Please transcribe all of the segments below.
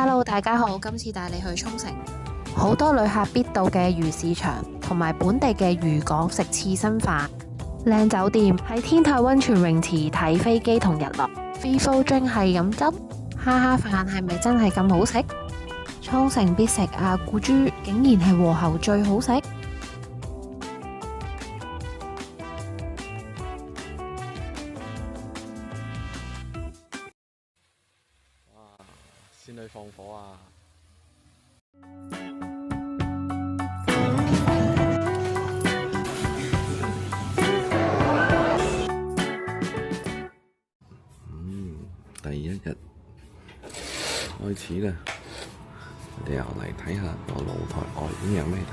Hello， 大家好，今次帶你去沖繩，好多旅客必到嘅魚市場，同埋本地嘅漁港食刺身飯，靚酒店喺天台溫泉泳池睇飛機同日落 ，free flow drink 係飲汁，蝦飯係咪真係咁好食？沖繩必食阿古豬，竟然係和牛最好食。仙女放火啊！第一日開始啦，我哋又嚟睇下個露台外邊有咩睇。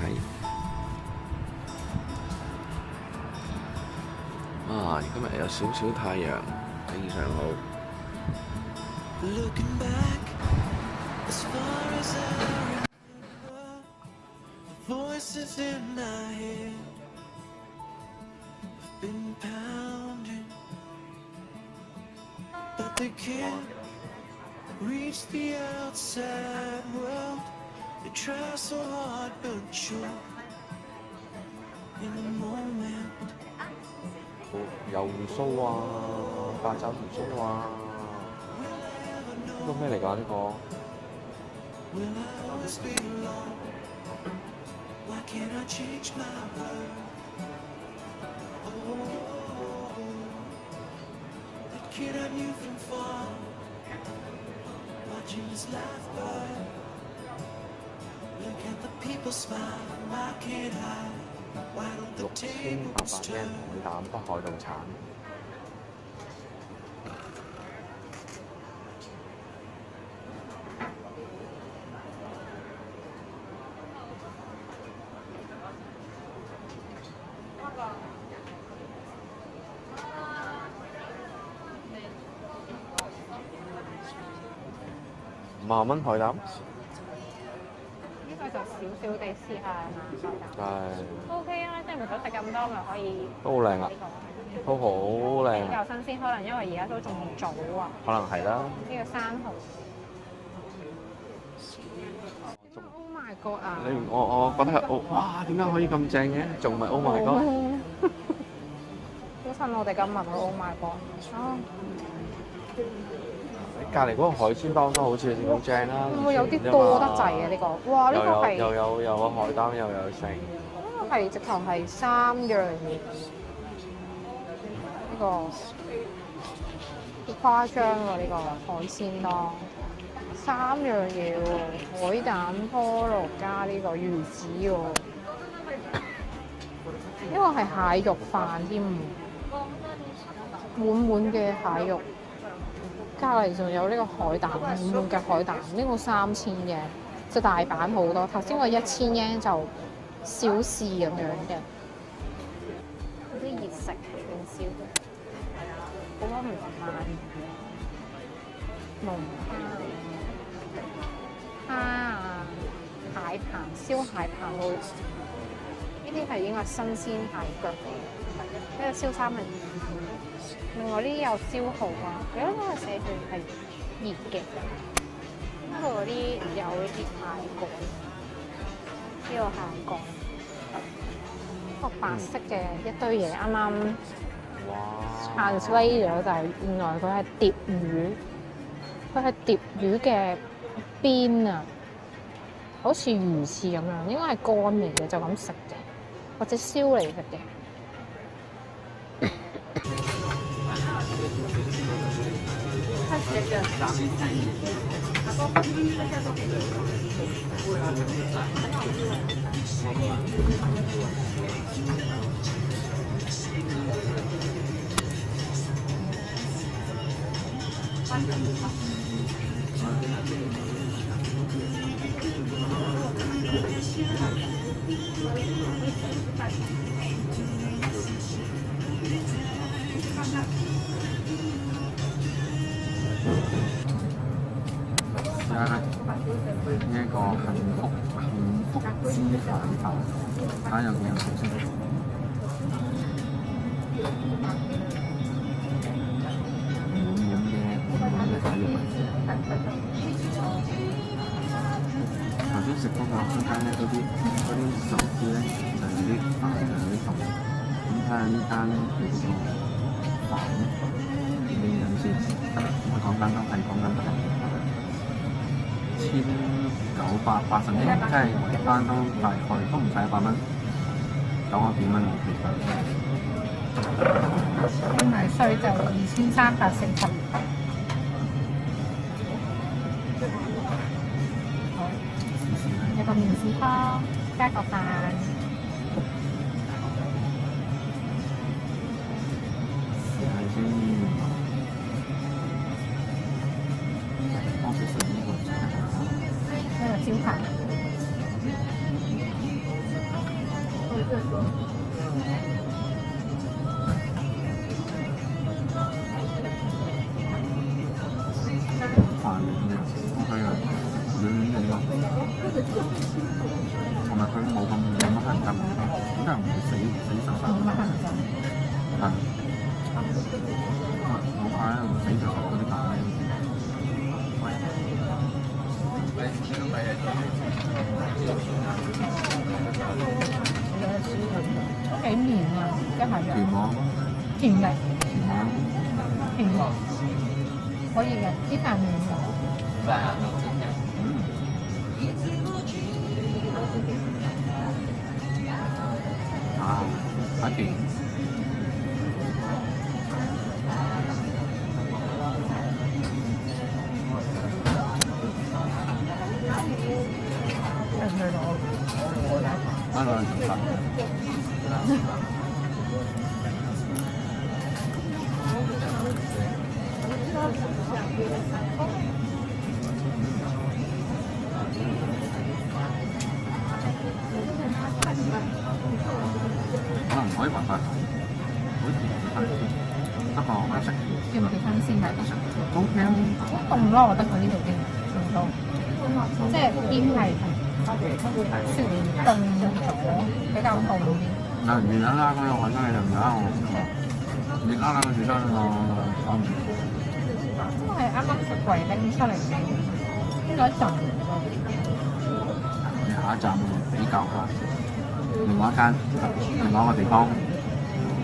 今日有少少太陽，非常好。As far as I remember, the voices in my head have been pounding, but they can't reach the outside world. They try so hard, but you're in a moment. 有魚鬚啊，八爪魚鬚啊，呢個咩嚟㗎？呢個？Will I always be alone? Why can't I change my word? Oh, that kid I knew from far, watching his life burn. Look at the people smile, why can't I? Why don't the tables turn? 海膽北海道產。50蚊海膽，呢個就少少地試下海膽。係 OK 啊，即係唔想食咁多咪可以。都好靚啊！都好靚。比較新鮮，可能因為而家都仲早啊。可能係啦。呢個生蠔。Oh my god 啊！我覺得哇，點解可以咁正嘅？仲唔係 Oh my god！ 好襯我哋今日咯 ，Oh my god！ 隔離嗰個海鮮檔都好似好正啦。會唔會有啲多得滯嘅呢個？哇！呢個係又有個海膽，又有剩。呢個係直頭係3樣嘢。呢個好誇張喎！呢個海鮮檔3樣嘢喎，海膽、菠蘿加呢個魚子喎。呢個係蟹肉飯添，滿滿嘅蟹肉。隔離仲有呢個海膽，滿滿嘅海膽，呢個3000嘅，就大版好多。頭先個1000円就小試咁樣嘅，嗰啲熱食串燒，好多唔同賣龍蝦啊、蟹棚、燒蟹棚都，呢啲係應該係新鮮蟹腳嚟嘅，呢個燒三文魚。另外呢啲有燒蠔啊，有一個寫住係熱嘅，呢度嗰啲有呢啲蟹蓋，呢個蟹蓋，個白色嘅一堆嘢，啱啱 translate 咗就係原來佢係蝶魚，佢係蝶魚嘅邊啊，好似魚翅咁樣，應該係乾嚟嘅，就咁食嘅，或者燒嚟食嘅。呢一個幸福之飯頭，睇下有幾好食。滿滿嘅蟹肉。食嗰個中間咧嗰啲壽司咧就有啲飯有啲凍，咁睇下呢間咧佢嗰個飯咧點樣先？佢講緊都係講緊1980英，即係圍翻都大概都唔使100蚊，90幾蚊其實。加埋稅就2340。好，有個麵豉湯，加個飯。試下先，我其實呢個招牌。飯嚟嘅，OK 嘅，軟軟地咯，同埋佢冇乜痕跡，真係唔會死實實。冇乜痕跡。係。老派咧，死實實嗰啲飯咧。都幾綿啊，一係甜喎。甜嘅，甜喎。甜嘅，可以嘅，啲飯綿嘅。啊，太甜。啱啦，食飯。可能唔可以話晒，好似不過我食要唔要分先係？都 OK 啊。好凍咯，我覺得佢呢度啲全部，即係偏係雪凍咗，比較凍啲。嗱，熱辣辣嗰個海鮮就唔啱我，熱辣辣嘅雪山我唔。都係啱啱食櫃拎出嚟嘅，應該凍。我哋下一站比較下另外一個地方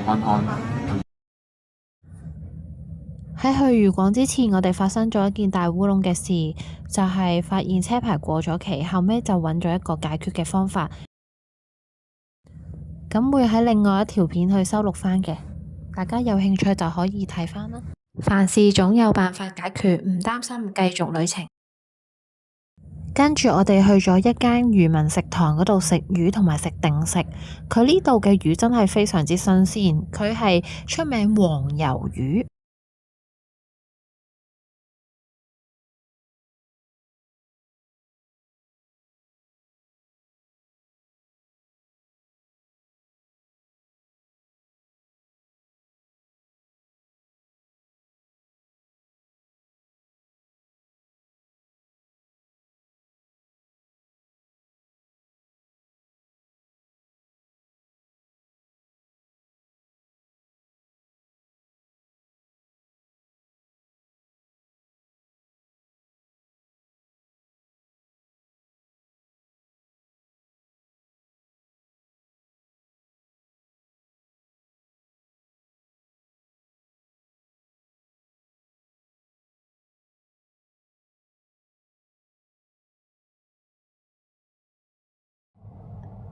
看看。喺去漁港之前，我哋發生咗一件大烏龍嘅事，就係發現車牌過咗期，後尾就揾咗一個解決嘅方法。咁會喺另外一條片去收錄返嘅，大家有興趣就可以睇返啦。凡事總有辦法解決，唔擔心，繼續旅程。跟住我哋去咗一間漁民食堂嗰度食魚同埋食定食，佢呢度嘅魚真係非常之新鮮，佢係出名黃魷魚。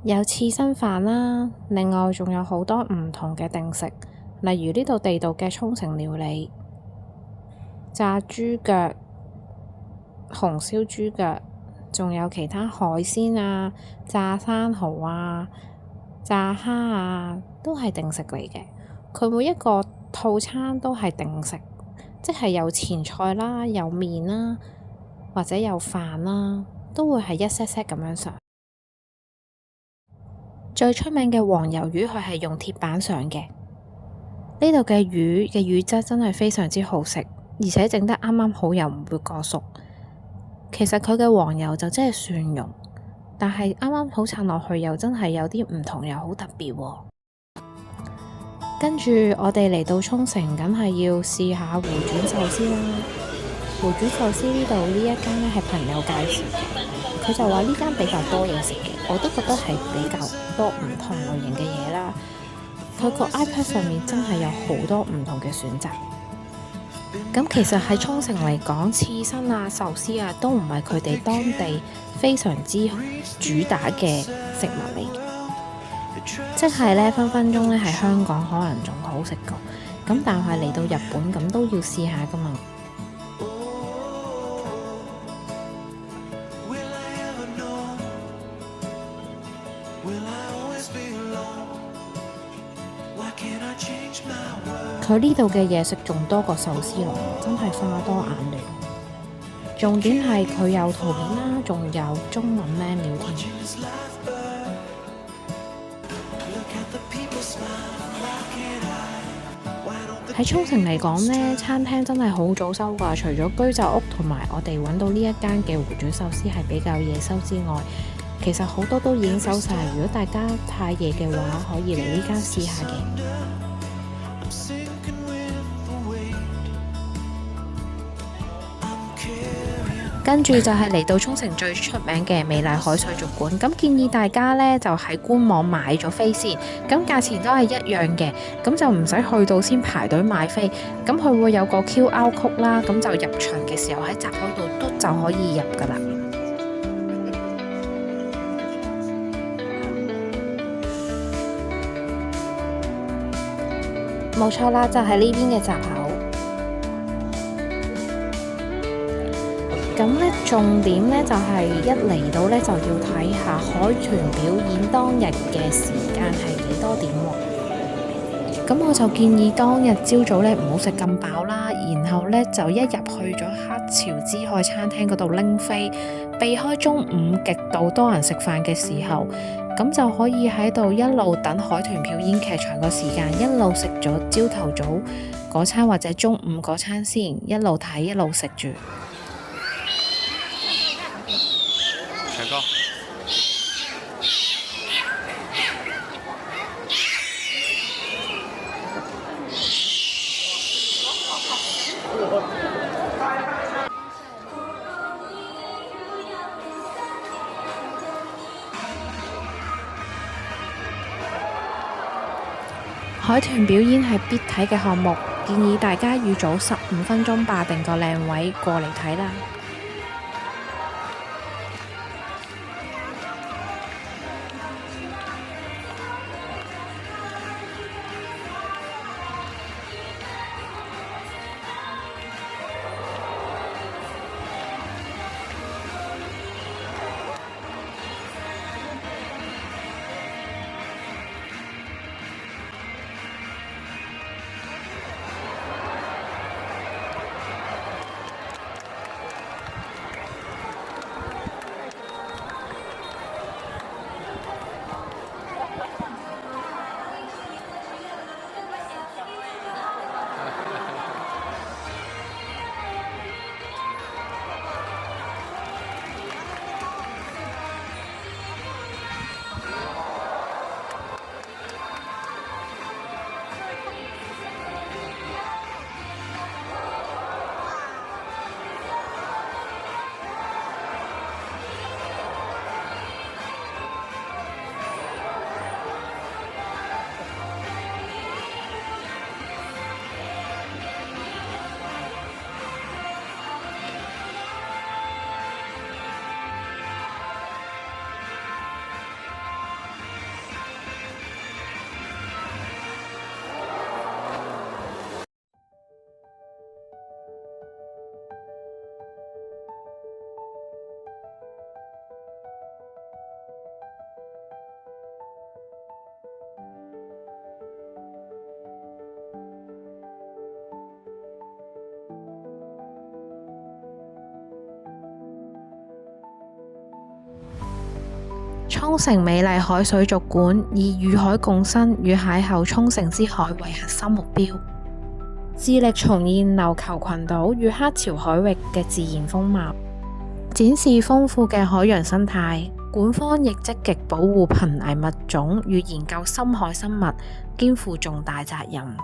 有刺身飯啦，另外仲有好多唔同嘅定食，例如呢度地道嘅沖繩料理、炸豬腳、紅燒豬腳，仲有其他海鮮啊、炸生蠔啊、炸蝦啊，都係定食嚟嘅。佢每一個套餐都係定食，即係有前菜啦、有麵啦，或者有飯啦，都會係一 set 咁樣上。最出名嘅黃魷魚，佢係用鐵板上嘅。呢度嘅魚質真係非常之好食，而且整得啱啱好，又唔會過熟。其實佢嘅黃油就真係蒜蓉，但係啱啱好撐落去又真係有啲唔同，又好特別喎。跟住我哋嚟到沖繩，梗係要試下回轉壽司啦。回轉壽司呢度呢一間咧係朋友介紹嘅，佢就話呢間比較多嘢食嘅，我都覺得係比較多唔同類型嘅嘢啦。佢個 iPad 上面真係有好多唔同嘅選擇。咁其實喺沖繩嚟講，刺身啊、壽司啊都唔係佢哋當地非常之主打嘅食物嚟嘅，即係咧分分鐘咧喺香港可能仲好食過。咁但係嚟到日本咁都要試下噶嘛。佢呢度嘅嘢食仲多過壽司郎，真係花多眼亂。重點係佢有圖片啦，仲有中文 menu 添。喺沖繩嚟講呢，餐廳真係好早收㗎。除咗居酒屋同埋我哋揾到呢一間嘅回轉壽司係比較夜收之外，其實好多都已經收晒。如果大家太夜嘅話，可以嚟呢間試下嘅。跟住就係嚟到沖繩最出名嘅美麗海水族館，咁建議大家呢就喺官網買咗飛先，咁價錢都係一樣嘅，咁就唔使去到先排隊買飛，咁佢會有個 QR code 啦，咁就入場嘅時候喺閘口度嘟就可以入㗎啦。冇錯啦，就係呢邊嘅閘口。咁咧重點咧就係一嚟到咧就要睇下海豚表演當日嘅時間係幾多點喎。咁我就建議當日朝早咧唔好食咁飽啦，然後咧就一入去咗黑潮之海餐廳嗰度拎飛，避開中午極度多人食飯嘅時候，咁就可以喺度一路等海豚表演劇場個時間，一路食咗朝頭早嗰餐或者中午嗰餐先，一路睇一路食住。長哥，海豚表演係必睇嘅項目，建議大家預早15分鐘霸定個靚位過嚟睇啦。沖繩美麗海水族館以與海共生、與邂逅沖繩之海為核心目標，致力重現琉球群島與黑潮海域嘅自然風貌，展示豐富嘅海洋生態。館方亦積極保護瀕危物種與研究深海生物，肩負重大責任。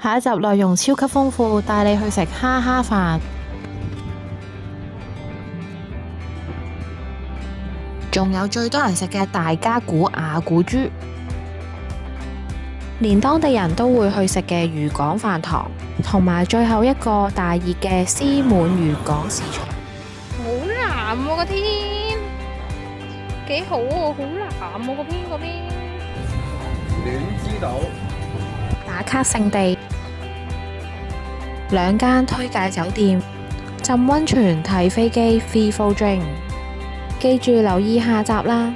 下一集內容超級豐富，帶你去食哈哈飯，仲有最多人食嘅大家古雅古豬，連當地人都會去食嘅漁港飯堂，同埋最後一個大熱嘅獅滿漁港市場。好藍喎個天，幾好喎，好藍喎嗰邊。戀之島打卡勝地，兩間推介酒店，浸溫泉睇飛機 free flow drink，記住留意下集啦。